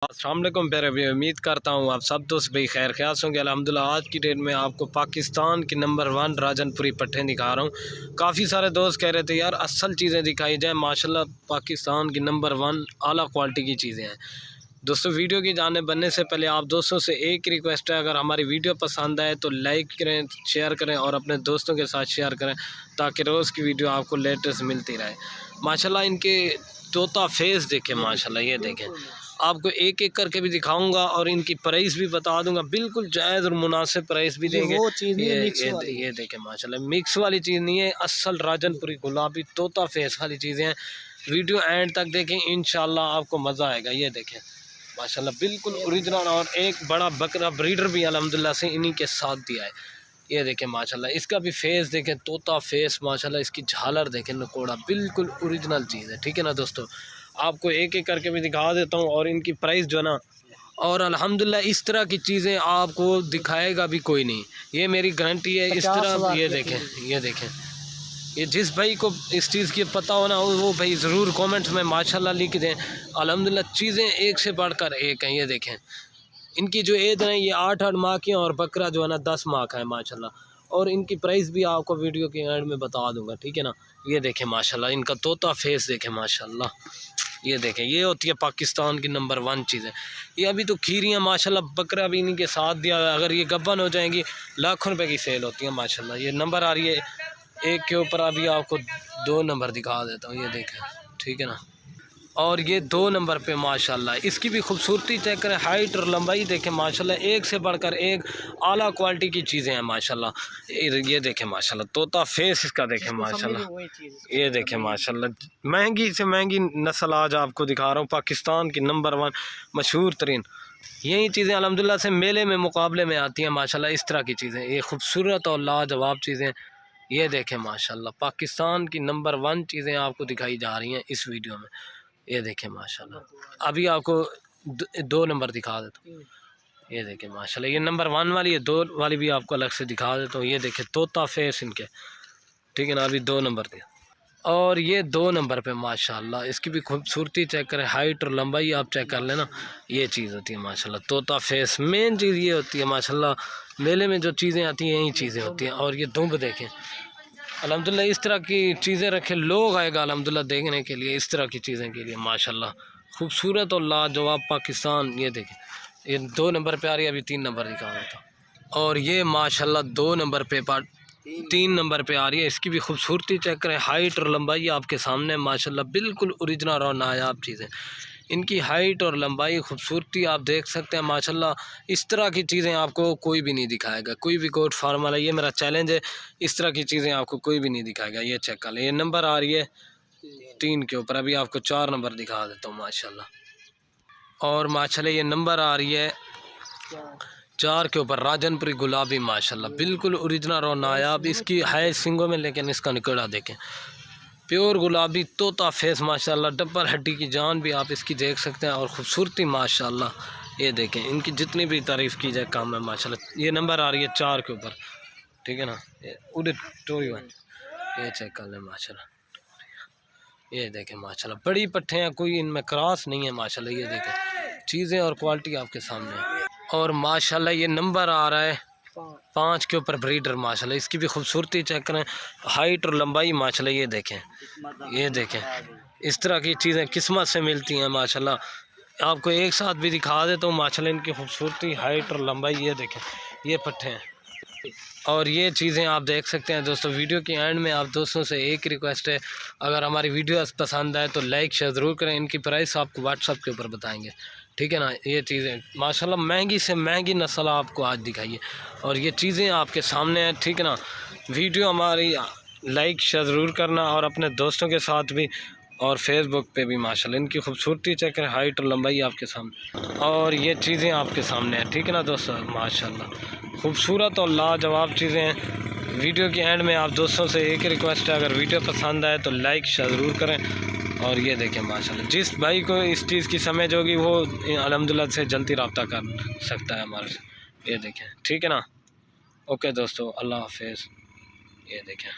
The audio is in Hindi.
अस्सलाम वालेकुम प्यारे भाई, उम्मीद करता हूँ आप सब दोस्त भाई खैर ख्यास होंगे। अल्हम्दुलिल्लाह आज की डेट में आपको पाकिस्तान की नंबर 1 राजनपुरी पट्टे दिखा रहा हूँ। काफ़ी सारे दोस्त कह रहे थे यार असल चीज़ें दिखाई जाए, माशाल्लाह पाकिस्तान की नंबर 1 आला क्वालिटी की चीज़ें हैं। दोस्तों वीडियो की जाने बनने से पहले आप दोस्तों से एक रिक्वेस्ट है, अगर हमारी वीडियो पसंद आए तो लाइक करें, शेयर करें और अपने दोस्तों के साथ शेयर करें ताकि रोज़ की वीडियो आपको लेटेस्ट मिलती रहे। माशाल्लाह इनके तोता फेस देखें, माशाल्लाह ये देखें, आपको एक एक करके भी दिखाऊंगा और इनकी प्राइस भी बता दूंगा, बिल्कुल जायज़ और मुनासिब प्राइस भी देंगे। ये देखें माशाल्लाह मिक्स वाली चीज़ नहीं है, असल राजनपुरी गुलाबी तोता फेस वाली चीज़ें हैं। वीडियो एंड तक देखें, इंशाल्लाह आपको मज़ा आएगा। ये देखें माशाल्लाह बिल्कुल ओरिजिनल, और एक बड़ा बकरा ब्रीडर भी अल्हम्दुलिल्लाह से इन्हीं के साथ दिया है। ये देखें माशाल्लाह इसका भी फेस देखें, तोता फेस माशाल्लाह, इसकी झालर देखें, नकोड़ा बिल्कुल ओरिजिनल चीज़ है। ठीक है ना दोस्तों, आपको एक एक करके भी दिखा देता हूँ और इनकी प्राइस जो है ना, और अल्हम्दुलिल्लाह इस तरह की चीज़ें आपको दिखाएगा भी कोई नहीं, ये मेरी गारंटी है। इस तरह ये देखें, ये जिस भाई को इस चीज़ की पता हो ना, वो भाई ज़रूर कमेंट्स में माशाल्लाह लिख दें। अल्हम्दुलिल्लाह चीज़ें एक से बढ़कर एक हैं। ये देखें इनकी जो एज है ये 8 माह की है और बकरा जो है ना 10 माह का है माशाल्लाह। और इनकी प्राइस भी आपको वीडियो के एंड में बता दूंगा, ठीक है ना। ये देखें माशाल्लाह इनका तोता फेस देखें माशाल्लाह। ये देखें, ये होती है पाकिस्तान की नंबर 1 चीज़ें। ये अभी तो खीरी हैं माशाल्लाह, बकरा भी इन्हीं के साथ दिया हुआ है। अगर ये गब्बन हो जाएंगी लाखों रुपए की सेल होती है माशाल्लाह। ये नंबर आ रही है एक के ऊपर, अभी आपको 2 नंबर दिखा देता हूँ। ये देखें, ठीक है ना, और ये 2 नंबर पे माशाल्लाह इसकी भी खूबसूरती चेक करें, हाइट और लंबाई देखें माशाल्लाह, एक से बढ़कर एक आला क्वालिटी की चीज़ें हैं माशाल्लाह। ये देखें माशाल्लाह तोता फेस इसका देखें माशाल्लाह। ये देखें माशाल्लाह महंगी से महंगी नस्ल आज आपको दिखा रहा हूँ, पाकिस्तान की नंबर 1 मशहूर तरीन। यही चीज़ें अल्हम्दुलिल्लाह से मेले में मुकाबले में आती हैं माशाल्लाह। इस तरह की चीज़ें ये खूबसूरत और लाजवाब चीज़ें। ये देखें माशाल्लाह पाकिस्तान की नंबर 1 चीज़ें आपको दिखाई जा रही हैं इस वीडियो में। ये देखें माशाल्लाह, अभी आपको 2 नंबर दिखा देता हूँ। ये देखें माशाल्लाह ये नंबर 1 वाली है, 2 वाली भी आपको अलग से दिखा देता हूँ। ये देखें तोता फेस इनके, ठीक है ना, अभी 2 नंबर थे। और ये 2 नंबर पे माशाल्लाह इसकी भी खूबसूरती चेक करें, हाइट और लंबाई आप चेक कर लेना। ये चीज़ होती है माशाल्लाह तोता फेस। मेन चीज़ ये होती है माशाल्लाह, मेले में जो चीज़ें आती हैं यही चीज़ें होती हैं। और ये दुम्ब देखें अल्हम्दुलिल्लाह, इस तरह की चीज़ें रखें, लोग आएगा अल्हम्दुलिल्लाह देखने के लिए, इस तरह की चीज़ें के लिए माशाल्लाह खूबसूरत और लाजवाब पाकिस्तान। ये देखें ये 2 नंबर पे आ रही है, अभी 3 नंबर दिखा रहा था। और ये माशाल्लाह 2 नंबर पे 3 नंबर पे आ रही है। इसकी भी खूबसूरती चेक करें, हाइट और लंबाई आपके सामने माशाल्लाह बिल्कुल ओरिजिनल और नायाब चीज़ें। इनकी हाइट और लंबाई खूबसूरती आप देख सकते हैं माशाल्लाह। इस तरह की चीज़ें आपको कोई भी नहीं दिखाएगा, कोई भी गोट फार्म वाला, ये मेरा चैलेंज है, इस तरह की चीज़ें आपको कोई भी नहीं दिखाएगा। ये चेक कर लें, ये नंबर आ रही है 3 के ऊपर, अभी आपको 4 नंबर दिखा देता हूँ माशाल्लाह। और माशाल्लाह ये नंबर आ रही है 4 के ऊपर, राजनपुरी गुलाबी माशाल्लाह बिल्कुल ओरिजिनल और नायाब। इसकी है सिंगों में, लेकिन इसका निकड़ा देखें, प्योर गुलाबी तोता फेस माशाल्लाह, डबल हड्डी की जान भी आप इसकी देख सकते हैं। और ख़ूबसूरती माशाल्लाह ये देखें, इनकी जितनी भी तारीफ़ की जाए कम है माशाल्लाह। ये नंबर आ रही है 4 के ऊपर, ठीक है ना, उड़े टोई 1। ये चेक कर लें माशाल्लाह। ये देखें माशाल्लाह बड़ी पट्टे हैं, कोई इनमें क्रॉस नहीं है माशाल्लाह। ये देखें चीज़ें और क्वालिटी आपके सामने है। और माशाल्लाह ये नंबर आ रहा है 5 के ऊपर ब्रीडर माशाल्लाह। इसकी भी खूबसूरती चेक करें, हाइट और लंबाई माशाल्लाह। ये देखें इस तरह की चीज़ें किस्मत से मिलती हैं माशाल्लाह। आपको एक साथ भी दिखा देता हूँ माशाल्लाह इनकी खूबसूरती, हाइट और लंबाई। ये देखें ये पट्टे हैं। और ये चीज़ें आप देख सकते हैं दोस्तों। वीडियो के एंड में आप दोस्तों से एक रिक्वेस्ट है, अगर हमारी वीडियो पसंद आए तो लाइक शेयर ज़रूर करें। इनकी प्राइस आपको व्हाट्सअप के ऊपर बताएंगे, ठीक है ना। ये चीज़ें माशाल्लाह महंगी से महंगी नस्ल आपको आज दिखाइए, और ये चीज़ें आपके सामने हैं, ठीक है ना। वीडियो हमारी लाइक शेयर ज़रूर करना, और अपने दोस्तों के साथ भी, और फेसबुक पे भी माशाल्लाह। इनकी खूबसूरती चेक करें, हाइट और लंबाई आपके सामने, और ये चीज़ें आपके सामने हैं, ठीक है ना दोस्तों। माशाल्लाह खूबसूरत और लाजवाब चीज़ें हैं। वीडियो के एंड में आप दोस्तों से एक रिक्वेस्ट है, अगर वीडियो पसंद आए तो लाइक शेयर ज़रूर करें। और ये देखें माशाल्लाह, जिस भाई को इस चीज़ की समझ होगी वो अल्हम्दुलिल्लाह से जल्दी रब्ता कर सकता है हमारे से। ये देखें, ठीक है ना। ओके दोस्तों, अल्लाह हाफिज़। ये देखें।